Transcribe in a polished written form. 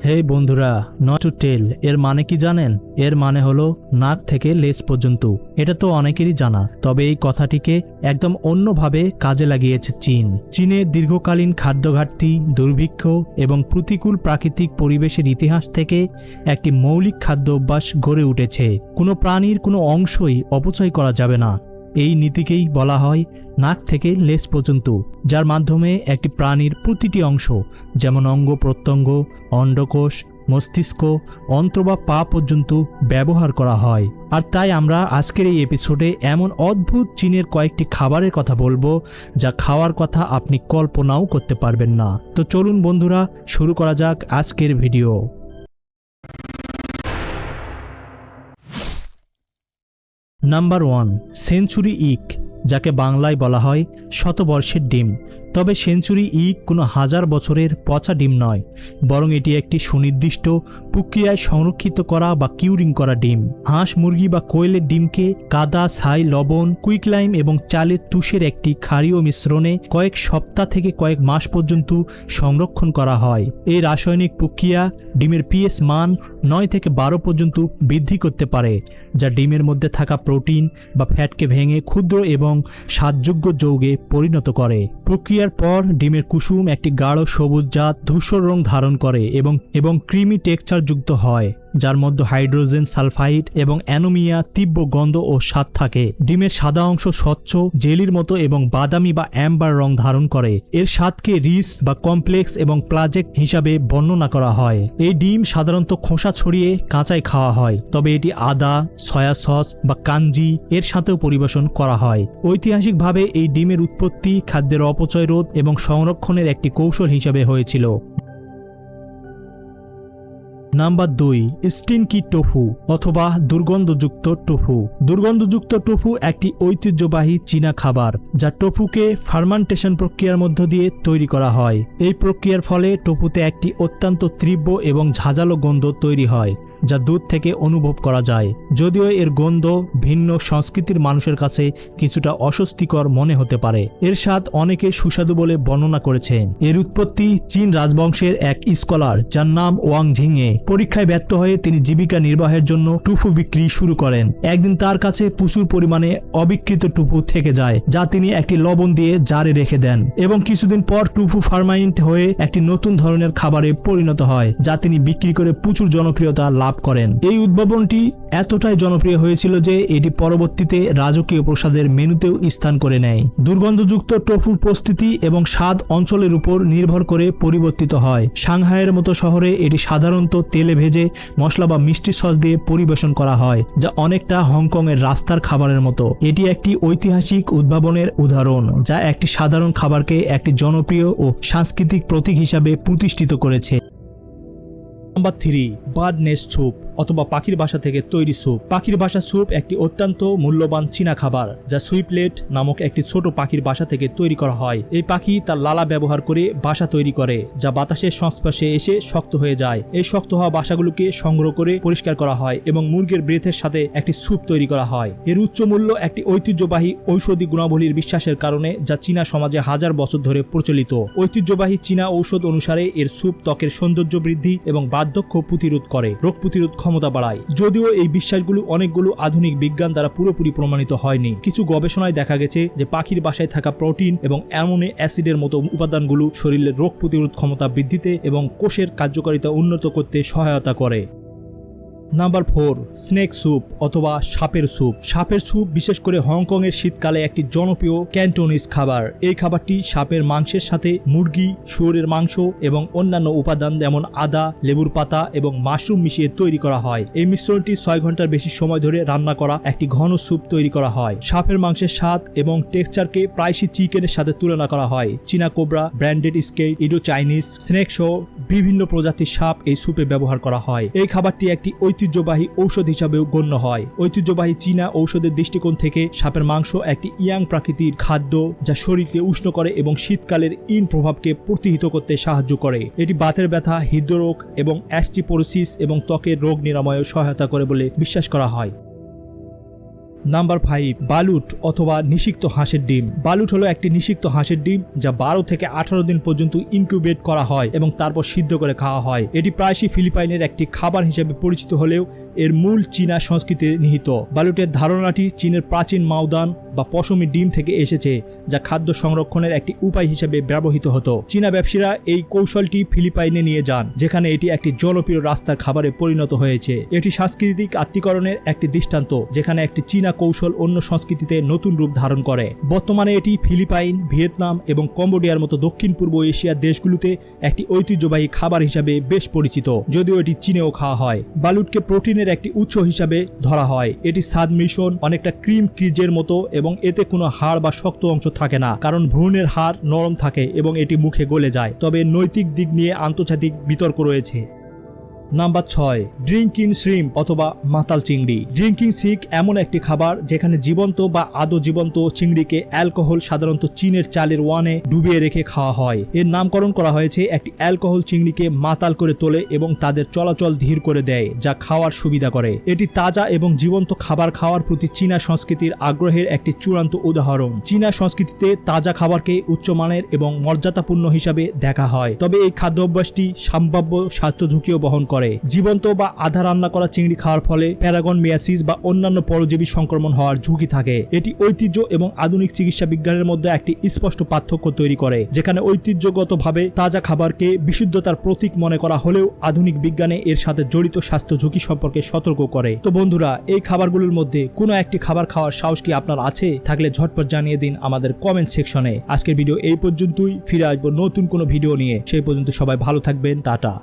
হে বন্ধুরা, not to tell এর মানে কি জানেন? এর মানে হলো নাক থেকে লেজ পর্যন্ত। এটা তো অনেকেরই জানা, তবে এই কথাটিকে একদম অন্যভাবে কাজে লাগিয়েছে চীন। চীনের দীর্ঘকালীন খাদ্য ঘাটতি, দুর্ভিক্ষ এবং প্রতিকূল প্রাকৃতিক পরিবেশের ইতিহাস থেকে একটি মৌলিক খাদ্য অভ্যাস গড়ে উঠেছে। কোনো প্রাণীর কোনো অংশই অপচয় করা যাবে না। এই নীতিকেই বলা হয় নাক থেকে লেজ পর্যন্ত, যার মাধ্যমে একটি প্রাণীর প্রতিটি অংশ, যেমন অঙ্গ প্রত্যঙ্গ, অন্ডকোষ, মস্তিষ্ক, অন্ত্র বা পা পর্যন্ত ব্যবহার করা হয়। আর তাই আমরা আজকের এই এপিসোডে এমন অদ্ভুত চীনের কয়েকটি খাবারের কথা বলবো, যা খাওয়ার কথা আপনি কল্পনাও করতে পারবেন না। তো চলুন বন্ধুরা, শুরু করা যাক আজকের ভিডিও। নাম্বার 1, সেঞ্চুরি ইগ, যাকে বাংলায় বলা হয় শতবর্ষের ডিম। তবে সেঞ্চুরি ইগ কোনো হাজার বছরের পচা ডিম নয়, বরং এটি একটি সুনির্দিষ্ট প্রক্রিয়ায় সংরক্ষিত করা বা কিউরিং করা ডিম। হাঁস, মুরগি বা কোয়েলের ডিমকে কাদা, ছাই, লবণ, কুইকলাইম এবং চালের তুষের একটি ক্ষারীয় মিশ্রণে কয়েক সপ্তাহ থেকে কয়েক মাস পর্যন্ত সংরক্ষণ করা হয়। এই রাসায়নিক প্রক্রিয়া ডিমের পিএইচ মান 9 থেকে 12 পর্যন্ত বৃদ্ধি করতে পারে, যা ডিমের মধ্যে থাকা প্রোটিন বা ফ্যাটকে ভেঙে ক্ষুদ্র এবং স্বাদযোগ্য যৌগে পরিণত করে। প্রক্রিয়ার পর ডিমের কুসুম একটি গাঢ় সবুজজাত ধূসর রং ধারণ করে এবং ক্রিমি টেক্সচার যুক্ত হয়, যার মধ্যে হাইড্রোজেন সালফাইড এবং অ্যানোমিয়া তীব্র গন্ধ ও স্বাদ থাকে। ডিমের সাদা অংশ স্বচ্ছ জেলির মতো এবং বাদামি বা অ্যাম্বার রং ধারণ করে। এর স্বাদকে রিচ বা কমপ্লেক্স এবং প্লাজেক্ট হিসাবে বর্ণনা করা হয়। এই ডিম সাধারণত খোসা ছড়িয়ে কাঁচাই খাওয়া হয়, তবে এটি আদা, সয়া সস বা কাঞ্জি এর সাথেও পরিবেশন করা হয়। ঐতিহাসিকভাবে এই ডিমের উৎপত্তি খাদ্যের অপচয় রোধ এবং সংরক্ষণের একটি কৌশল হিসাবে হয়েছিল। নাম্বার 2, স্টিনকি টোফু অথবা দুর্গন্ধযুক্ত টোফু। দুর্গন্ধযুক্ত টোফু একটি ঐতিহ্যবাহী চীনা খাবার, যা টোফুকে ফার্মেন্টেশন প্রক্রিয়ার মধ্য দিয়ে তৈরি করা হয়। এই প্রক্রিয়ার ফলে টোফুতে একটি অত্যন্ত তীব্র এবং ঝাঁঝালো গন্ধ তৈরি হয়, যা দূর থেকে অনুভব করা যায়। যদিও এর গন্ধ ভিন্ন সংস্কৃতির মানুষের কাছে কিছুটা অস্বস্তিকর মনে হতে পারে, এর স্বাদ অনেকে সুস্বাদু বলে বর্ণনা করেছেন। এর উৎপত্তি চীন রাজবংশের এক স্কলার, যার নাম ওয়াং ঝিংয়ে। পরীক্ষায় ব্যর্থ হয়ে তিনি জীবিকা নির্বাহের জন্য টুফু বিক্রি শুরু করেন। একদিন তার কাছে প্রচুর পরিমাণে অবিকৃত টুফু থেকে যায়, যা তিনি একটি লবণ দিয়ে জারে রেখে দেন, এবং কিছুদিন পর টুফু ফার্মাইন্ট হয়ে একটি নতুন ধরনের খাবারে পরিণত হয়, যা তিনি বিক্রি করে প্রচুর জনপ্রিয়তা লাভ করেন। এই উদ্ভাবনটি এতটাই জনপ্রিয় হয়েছিল যে এটি পরবর্তীতে রাজকীয় প্রসাদের মেনুতেও স্থান করে নেয়। দুর্গন্ধযুক্ত টোফু প্রস্তুতি এবং স্বাদ অঞ্চলের উপর নির্ভর করে পরিবর্তিত হয়। সাংহাইয়ের মতো শহরে এটি সাধারণত তেলে ভেজে মশলা বা মিষ্টি সস দিয়ে পরিবেশন করা হয়, যা অনেকটা হংকংয়ের রাস্তার খাবারের মতো। এটি একটি ঐতিহাসিক উদ্ভাবনের উদাহরণ, যা একটি সাধারণ খাবারকে একটি জনপ্রিয় ও সাংস্কৃতিক প্রতীক হিসাবে প্রতিষ্ঠিত করেছে। নাম্বার 3, বার্ড নেস্ট স্যুপ অথবা পাখির বাসা থেকে তৈরি স্যুপ। পাখির বাসা স্যুপ একটি অত্যন্ত মূল্যবান চীনা খাবার, যা সুইপলেট নামক একটি ছোট পাখির বাসা থেকে তৈরি করা হয়। এই পাখি তার লালা ব্যবহার করে বাসা তৈরি করে, যা বাতাসের সংস্পর্শে এসে শক্ত হয়ে যায়। এই শক্ত হওয়া বাসাগুলোকে সংগ্রহ করে পরিষ্কার করা হয় এবং মুরগির ব্রেথের সাথে একটি স্যুপ তৈরি করা হয়। এর উচ্চ মূল্য একটি ঐতিহ্যবাহী ঔষধি গুণাবলীর বিশ্বাসের কারণে, যা চীনা সমাজে হাজার বছর ধরে প্রচলিত। ঐতিহ্যবাহী চীনা ঔষধ অনুসারে এর স্যুপ ত্বকের সৌন্দর্য বৃদ্ধি এবং বার্ধক্য প্রতিরোধ করে, রোগ প্রতিরোধ ক্ষমতা বাড়ায়। যদিও এই বিশ্বাসগুলো অনেকগুলো আধুনিক বিজ্ঞান দ্বারা পুরোপুরি প্রমাণিত হয়নি। কিছু গবেষণায় দেখা গেছে যে পাখির বাসায় থাকা প্রোটিন এবং অ্যামিনো অ্যাসিডের মতো উপাদানগুলো শরীরের রোগ প্রতিরোধ ক্ষমতা বৃদ্ধিতে এবং কোষের কার্যকারিতা উন্নত করতে সহায়তা করে। নাম্বার 4, স্নেক স্যুপ অথবা সাপের স্যুপ। সাপের স্যুপ বিশেষ করে হংকং এর শীতকালে একটি জনপ্রিয় ক্যান্টোনিজ খাবার। এই খাবারটি সাপের মাংসের সাথে মুরগি, শুয়োরের মাংস এবং অন্যান্য উপাদান যেমন আদা, লেবুর পাতা এবং মাশরুম মিশিয়ে তৈরি করা হয়। এই মিশ্রণটি 6 ঘন্টার বেশি সময় ধরে রান্না করা একটি ঘন স্যুপ তৈরি করা হয়। সাপের মাংসের স্বাদ এবং টেক্সচারকে প্রায়শই চিকেনের সাথে তুলনা করা হয়। চীনা কোবরা, ব্র্যান্ডেড স্কেট, ইডো চাইনিজ, স্নেক সহ বিভিন্ন প্রজাতির সাপ এই স্যুপে ব্যবহার করা হয়। এই খাবারটি একটি ঐতিহ্যবাহী ঔষধ হিসাবেও গণ্য হয়। ঐতিহ্যবাহী চীনা ঔষধের দৃষ্টিকোণ থেকে সাপের মাংস একটি ইয়াং প্রাকৃতিক খাদ্য, যা শরীরকে উষ্ণ করে এবং শীতকালের প্রভাবকে প্রতিহত করতে সাহায্য করে। এটি বাতের ব্যথা, হৃদরোগ এবং অ্যাস্টিপোরোসিস এবং ত্বকের রোগ নিরাময়ে সহায়তা করে বলে বিশ্বাস করা হয়। নাম্বার 5, বালুট অথবা নিষিক্ত হাঁসের ডিম। বালুট হলো একটি নিষিক্ত হাঁসের ডিম যা 12 থেকে 18 দিন পর্যন্ত ইনকিউবেট করা হয় এবং তারপর সিদ্ধ করে খাওয়া হয়। এটি প্রায়শই ফিলিপাইনের একটি খাবার হিসেবে পরিচিত হলেও এর মূল চীনা সংস্কৃতিতে নিহিত। বালুটের ধারণাটি চীনের প্রাচীন মাওদান বা পশমি ডিম থেকে এসেছে, যা খাদ্য সংরক্ষণের একটি উপায় হিসেবে ব্যবহৃত হতো। চীনা ব্যবসায়ীরা এই কৌশলটি ফিলিপাইনে নিয়ে যান, যেখানে এটি একটি জনপ্রিয় রাস্তার খাবারে পরিণত হয়েছে। এটি সাংস্কৃতিক আত্মীকরণের একটি দৃষ্টান্ত, যেখানে একটি চীনা কৌশল অন্য সংস্কৃতিতে নতুন রূপ ধারণ করে। বর্তমানে এটি ফিলিপাইন, ভিয়েতনাম এবং কম্বোডিয়ার মতো দক্ষিণ পূর্ব এশিয়ার দেশগুলোতে একটি ঐতিহ্যবাহী খাবার হিসাবে বেশ পরিচিত, যদিও এটি চীনেও খাওয়া হয়। বালুটকে প্রোটিনের একটি উৎস হিসাবে ধরা হয়। এটি স্বাদ মিশ্রণ, অনেকটা ক্রিম চিজের মতো, এবং এতে কোনো হাড় বা শক্ত অংশ থাকে না, কারণ ভ্রূণের হাড় নরম থাকে এবং এটি মুখে গলে যায়। তবে নৈতিক দিক নিয়ে আন্তর্জাতিক বিতর্ক রয়েছে। নাম্বার 6, ড্রিঙ্কিং শ্রিম্প অথবা মাতাল চিংড়ি। ড্রিঙ্কিং সিক এমন একটি খাবার যেখানে জীবন্ত বা আদৌ জীবন্ত চিংড়িকে অ্যালকোহল, সাধারণত চীনের চালের ওয়ানে ডুবিয়ে রেখে খাওয়া হয়। এর নামকরণ করা হয়েছে একটি অ্যালকোহল চিংড়িকে মাতাল করে তোলে এবং তাদের চলাচল ধীর করে দেয়, যা খাওয়ার সুবিধা করে। এটি তাজা এবং জীবন্ত খাবার খাওয়ার প্রতি চীনা সংস্কৃতির আগ্রহের একটি চূড়ান্ত উদাহরণ। চীনা সংস্কৃতিতে তাজা খাবারকে উচ্চমানের এবং মর্যাদাপূর্ণ হিসাবে দেখা হয়, তবে এই খাদ্য অভ্যাসটি সম্ভাব্য স্বাস্থ্য ঝুঁকিও বহন করে। জীবন্ত বা আধা রান্না করা চিংড়ি খাওয়ার ফলে প্যারাগনমিয়াসিস বা অন্যান্য পরজীবী সংক্রমণ হওয়ার ঝুঁকি থাকে। এটি ঐতিহ্য এবং আধুনিক চিকিৎসা বিজ্ঞানের মধ্যে একটি স্পষ্ট পার্থক্য তৈরি করে, যেখানে ঐতিহ্যগতভাবে তাজা খাবারকে বিশুদ্ধতার প্রতীক মনে করা হলেও আধুনিক বিজ্ঞানে এর সাথে জড়িত স্বাস্থ্য ঝুঁকি সম্পর্কে সতর্ক করে। তো বন্ধুরা, এই খাবারগুলোর মধ্যে কোনো একটি খাবার খাওয়ার সাহস কি আপনার আছে? থাকলে ঝটপট জানিয়ে দিন আমাদের কমেন্ট সেকশনে। আজকের ভিডিও এই পর্যন্তই, ফিরে আসবো নতুন কোনো ভিডিও নিয়ে। সেই পর্যন্ত সবাই ভালো থাকবেন, টাটা।